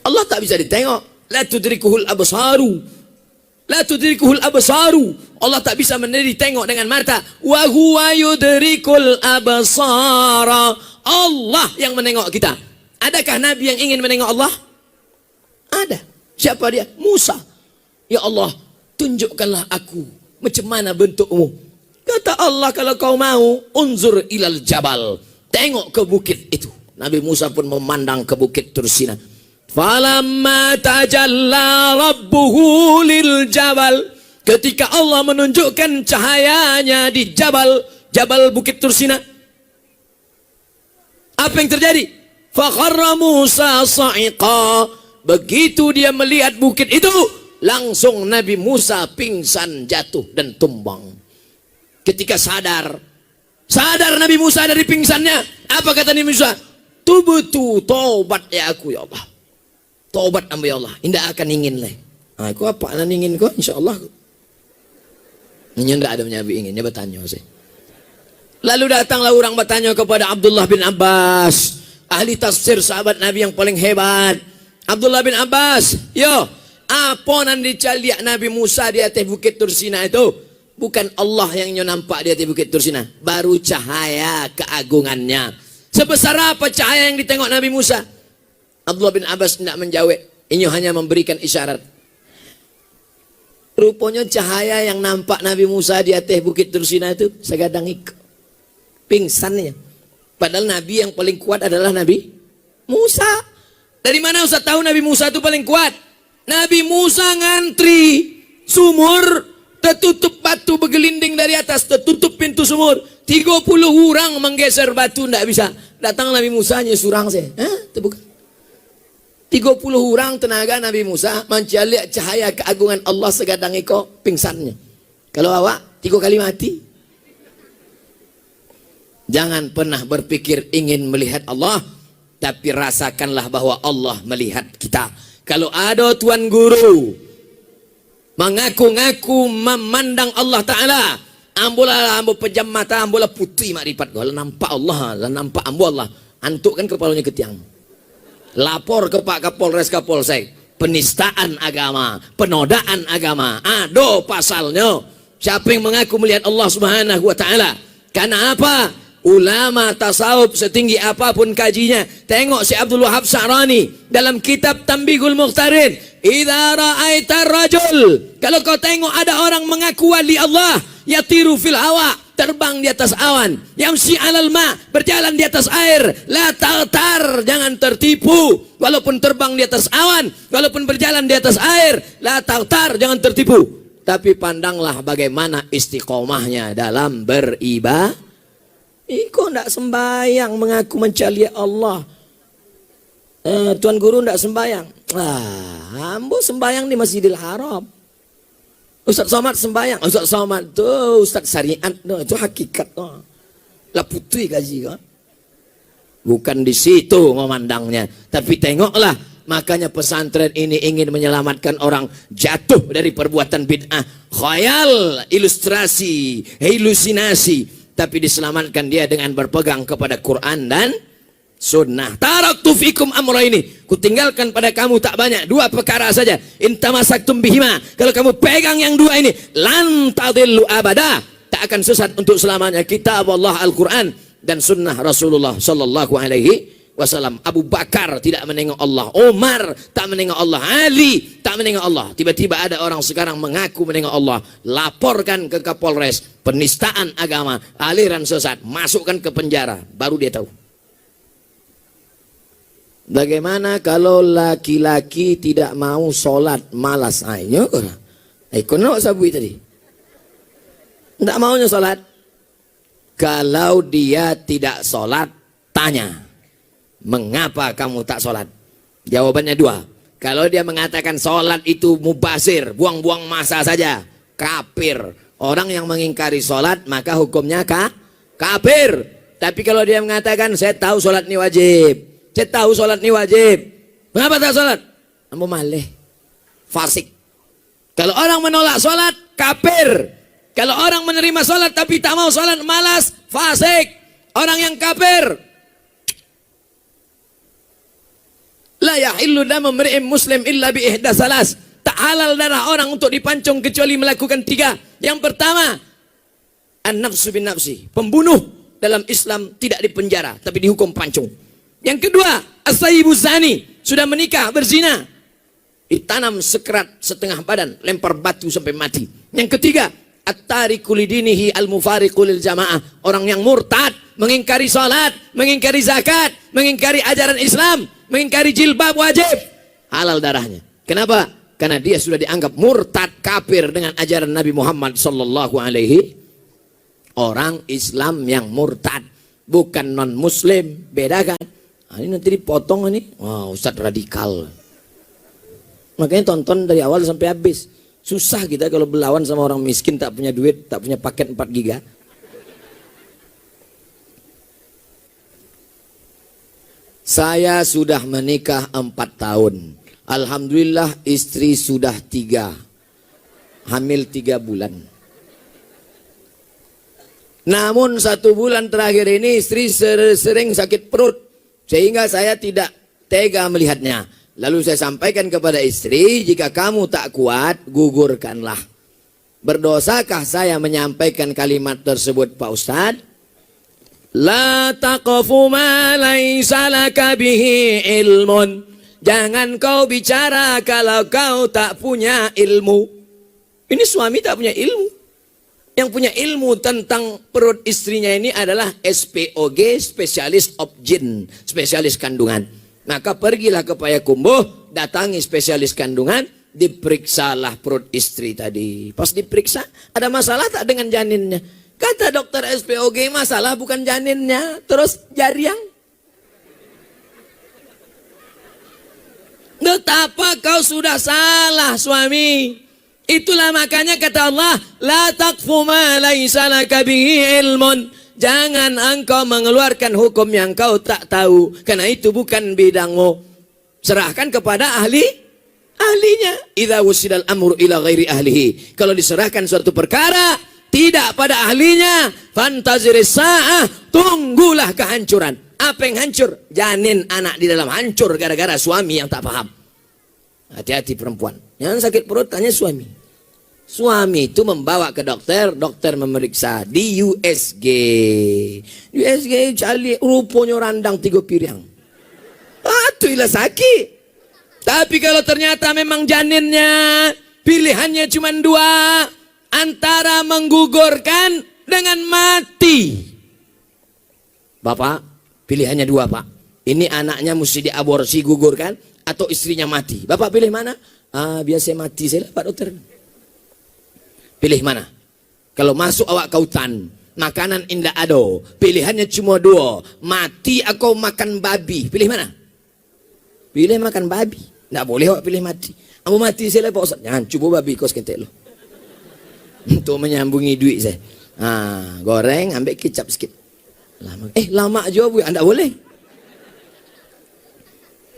Allah tak bisa ditengok. La tudrikuhul absaru. La tudrikuhul absaru. Allah tak bisa ditengok dengan mata. Wa huwa yudrikul absara. Allah yang menengok kita. Adakah Nabi yang ingin menengok Allah? Ada. Siapa dia? Musa. Ya Allah, tunjukkanlah aku macam mana bentukmu. Kata Allah, kalau kau mau, unzur ilal jabal. Tengok ke bukit itu. Nabi Musa pun memandang ke bukit Tursina. Falamma tajalla rabbuhu lil jabal. Ketika Allah menunjukkan cahayanya di jabal bukit Tursina. Apa yang terjadi? Fakharra Musa sa'iqa. Begitu dia melihat bukit itu, langsung Nabi Musa pingsan, jatuh dan tumbang. Ketika sadar Nabi Musa dari pingsannya, apa kata Nabi Musa? Tubtu, taubat ya aku ya Allah. Taubat amba ya Allah, indah akan ingin leh. Nah, aku apa nan ingin kau insyaallah. Nya enggak ada menyabi ingin, dia bertanya sih. Lalu datanglah orang bertanya kepada Abdullah bin Abbas, ahli tafsir sahabat Nabi yang paling hebat. Abdullah bin Abbas, yo, apa nan dicaliak Nabi Musa di atas bukit Tursina itu? Bukan Allah yang nampak di atas bukit Tursina, baru cahaya keagungannya. Sebesar apa cahaya yang ditengok Nabi Musa? Abdullah bin Abbas tidak menjawab, ini hanya memberikan isyarat. Rupanya cahaya yang nampak Nabi Musa di atas bukit Tursina itu segadang pingsannya. Padahal Nabi yang paling kuat adalah Nabi Musa. Dari mana Ustaz tahu Nabi Musa itu paling kuat? Nabi Musa ngantri sumur, tertutup batu bergelinding dari atas, tertutup pintu sumur. 30 orang menggeser batu, tidak bisa. Datang Nabi Musa hanya surang saya. Terbuka. 30 orang tenaga Nabi Musa mencari cahaya keagungan Allah segadang iko pingsannya. Kalau awak 3 kali mati. Jangan pernah berpikir ingin melihat Allah, tapi rasakanlah bahwa Allah melihat kita. Kalau ada tuan guru mengaku-ngaku memandang Allah Ta'ala, ambolah ambo pejam mata, ambolah putih makrifat, kalau nampak Allah, lah nampak ambo Allah, antuk kan kepalanya ke tiang. Lapor ke Pak Kapolres Kapolsek, penistaan agama, penodaan agama, ada pasalnya. Siapa yang mengaku melihat Allah Subhanahu wa Ta'ala? Karena apa? Ulama tasawuf setinggi apapun kajinya, tengok si Abdul Wahab Sa'rani dalam kitab Tanbihul Mukhtarin, idza ra'aita rajul, kalau kau tengok ada orang mengaku wali Allah, yatiru fil hawa, terbang di atas awan, yamsi 'alal ma, berjalan di atas air, la ta'tar, jangan tertipu. Walaupun terbang di atas awan, walaupun berjalan di atas air, la ta'tar, jangan tertipu. Tapi pandanglah bagaimana istiqomahnya dalam beribadah. Kok tidak sembahyang mengaku mencari Allah? Tuan guru tidak sembahyang. Ambo sembahyang di Masjidil Haram. Ustaz Somad sembahyang. Ustaz Somad tuh Ustaz syariat, itu hakikat. Lah putih gaji kan? Bukan di situ memandangnya, tapi tengoklah. Makanya pesantren ini ingin menyelamatkan orang jatuh dari perbuatan bid'ah, khayal, ilustrasi, halusinasi. Tapi diselamatkan dia dengan berpegang kepada Quran dan sunnah. Taraktu fikum amra ini, kutinggalkan pada kamu tak banyak, 2 perkara saja. Intamasaktum bihima, kalau kamu pegang yang 2 ini, lan tadillu abada, tak akan sesat untuk selamanya. Kitab Allah Al-Quran dan sunnah Rasulullah sallallahu alaihi wasallam. Abu Bakar tidak menengok Allah, Umar tak menengok Allah, Ali tak menengok Allah. Tiba-tiba ada orang sekarang mengaku menengok Allah, laporkan ke Kapolres, penistaan agama, aliran sesat, masukkan ke penjara, baru dia tahu. Bagaimana kalau laki-laki tidak mau sholat, malas? Ayo, kono sabui tadi, tidak maunya sholat. Kalau dia tidak sholat, tanya, mengapa kamu tak sholat? Jawabannya 2. Kalau dia mengatakan sholat itu mubazir, buang-buang masa saja, kafir. Orang yang mengingkari sholat maka hukumnya kafir. Tapi kalau dia mengatakan saya tahu sholat ini wajib, saya tahu sholat ini wajib, mengapa tak sholat? Kamu malih, fasik. Kalau orang menolak sholat, kafir. Kalau orang menerima sholat tapi tak mau sholat, malas, fasik. Orang yang kafir. La yahillu damu mri'in muslim illa bi ihda salas. Tak halal darah orang untuk dipancung kecuali melakukan 3. Yang pertama, an-nafsu bin nafsi. Pembunuh dalam Islam tidak dipenjara, tapi dihukum pancung. Yang kedua, as-sayyibu zani. Sudah menikah, berzina. Ditanam sekerat setengah badan, lempar batu sampai mati. Yang ketiga, at-tariku lidinihi al-mufariqu lil jamaah. Orang yang murtad, mengingkari salat, mengingkari zakat, mengingkari ajaran Islam, mengingkari jilbab wajib. Halal darahnya. Kenapa? Karena dia sudah dianggap murtad kafir dengan ajaran Nabi Muhammad sallallahu alaihi. Orang Islam yang murtad, bukan non muslim, bedakan. Nah, ini nanti dipotong ini. Wah, Ustaz radikal. Makanya tonton dari awal sampai habis. Susah kita kalau berlawan sama orang miskin, tak punya duit, tak punya paket 4 giga. Saya sudah menikah 4 tahun. Alhamdulillah istri sudah 3. Hamil 3 bulan. Namun 1 bulan terakhir ini istri sering sakit perut. Sehingga saya tidak tega melihatnya. Lalu saya sampaikan kepada istri, jika kamu tak kuat, gugurkanlah. Berdosakah saya menyampaikan kalimat tersebut, Pak Ustadz? La taqfu ma laysa laka bihi ilmun. Jangan kau bicara kalau kau tak punya ilmu. Ini suami tak punya ilmu. Yang punya ilmu tentang perut istrinya ini adalah SPOG, spesialis obgyn, spesialis kandungan. Maka pergilah ke Payakumbuh, datangi spesialis kandungan, diperiksalah perut istri tadi. Pas diperiksa, ada masalah tak dengan janinnya? Kata dokter SPOG, masalah bukan janinnya, terus jariang. Betapa kau sudah salah, suami. Itulah makanya kata Allah, la taqfu ma laysa laka bihi ilmun. Jangan engkau mengeluarkan hukum yang kau tak tahu, karena itu bukan bidangmu. Serahkan kepada ahlinya. Idza wusidal amru ila ghairi ahlihi. Kalau diserahkan suatu perkara tidak pada ahlinya, fantaziris sa'ah, tunggulah kehancuran. Apa yang hancur? Janin anak di dalam hancur gara-gara suami yang tak paham. Hati-hati perempuan. Yang sakit perut tanya suami. Suami itu membawa ke dokter, dokter memeriksa di USG. USG cali rupanya randang 3 piring. Itu ilah sakit. Tapi kalau ternyata memang janinnya pilihannya cuma 2, antara menggugurkan dengan mati. Bapak, pilihannya 2, Pak. Ini anaknya mesti diaborsi, gugurkan, atau istrinya mati. Bapak pilih mana? Biasa mati saya, Pak Dokter. Pilih mana? Kalau masuk awak ke hutan, makanan indah ado, pilihannya cuma 2, mati atau makan babi. Pilih mana? Pilih makan babi. Tidak boleh awak pilih mati. Aku mati saya, Pak Ustaz. Jangan, coba babi kos kentek lo. Untuk menyambungi duit saya. Goreng, ambil kecap sikit. Lama juga bu, anda boleh.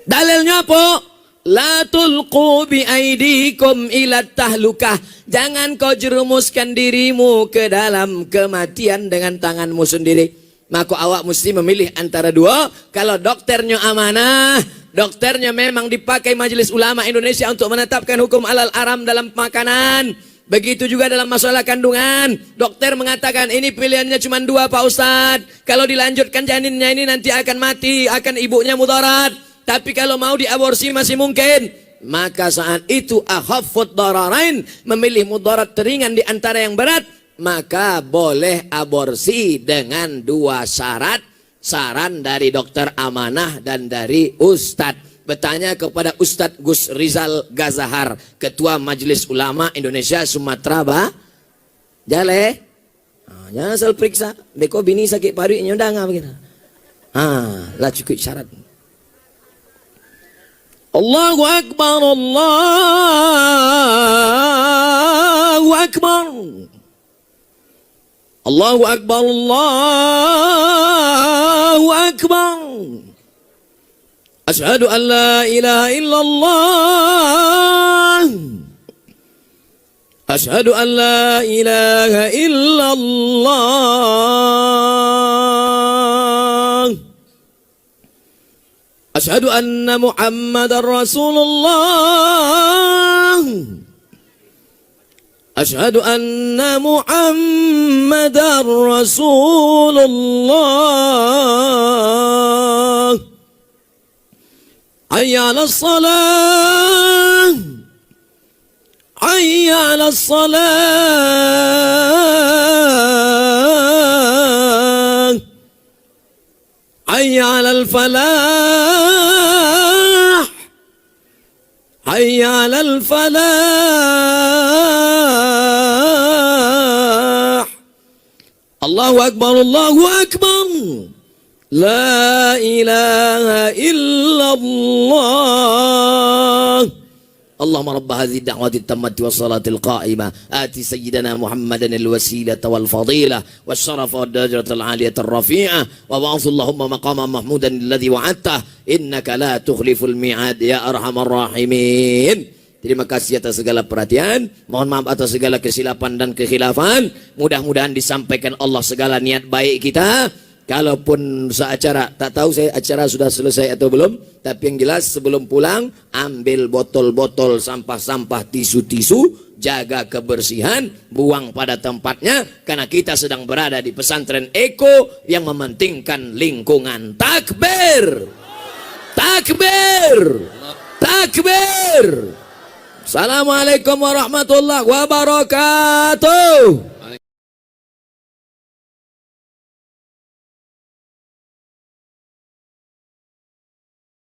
Dalilnya apa? La tulqu bi aidikum ila tahlukah. Jangan kau jerumuskan dirimu ke dalam kematian dengan tanganmu sendiri. Maka awak mesti memilih antara 2. Kalau dokternya amanah, dokternya memang dipakai Majelis Ulama Indonesia untuk menetapkan hukum halal haram dalam makanan. Begitu juga dalam masalah kandungan. Dokter mengatakan ini pilihannya cuma 2, Pak Ustadz. Kalau dilanjutkan janinnya ini nanti akan mati, akan ibunya mudarat. Tapi kalau mau diaborsi masih mungkin. Maka saat itu akhaffud dararain, memilih mudarat teringan di antara yang berat, maka boleh aborsi dengan 2 syarat. Saran dari dokter amanah dan dari Ustadz. Bertanya kepada Ustadz Gus Rizal Gazahar, Ketua Majelis Ulama Indonesia Sumatera Jale. Jangan asal periksa. Beko bini sakit paru nyodang begitu. Lah cukup syarat. Allahu Akbar, Allahu Akbar. Allahu Akbar, Allahu Akbar. Asyhadu an la ilaha illallah. Asyhadu an la ilaha illallah. Asyhadu anna Muhammadar Rasulullah. Asyhadu anna Muhammadar Rasulullah. Hayya 'alas salah. Hayya 'alas salah. Hayya 'alal falah. Hayya 'alal falah. Allahu akbar, Allahu akbar. La ilaha illallah. Allahumma rabb hadhihi ad-da'wati at-tammati was-salati al-qa'imah ati sayyidina Muhammadan al-wasilata wal-fadilah wasyarafa wad-darajata al-'aliyata ar-rafi'ah wa ba'ath Allahumma maqaman mahmudan alladhi wa'adtah innaka la tukhliful mi'ad ya arhamar rahimin. Terima kasih atas segala perhatian. Mohon maaf atas segala kesilapan dan kekhilafan. Mudah-mudahan disampaikan Allah segala niat baik kita. Kalaupun seacara, tak tahu saya acara sudah selesai atau belum, tapi yang jelas sebelum pulang ambil botol-botol sampah-sampah, tisu-tisu, jaga kebersihan, buang pada tempatnya, karena kita sedang berada di pesantren Eko yang mementingkan lingkungan. Takbir, takbir, takbir. Assalamualaikum warahmatullahi wabarakatuh.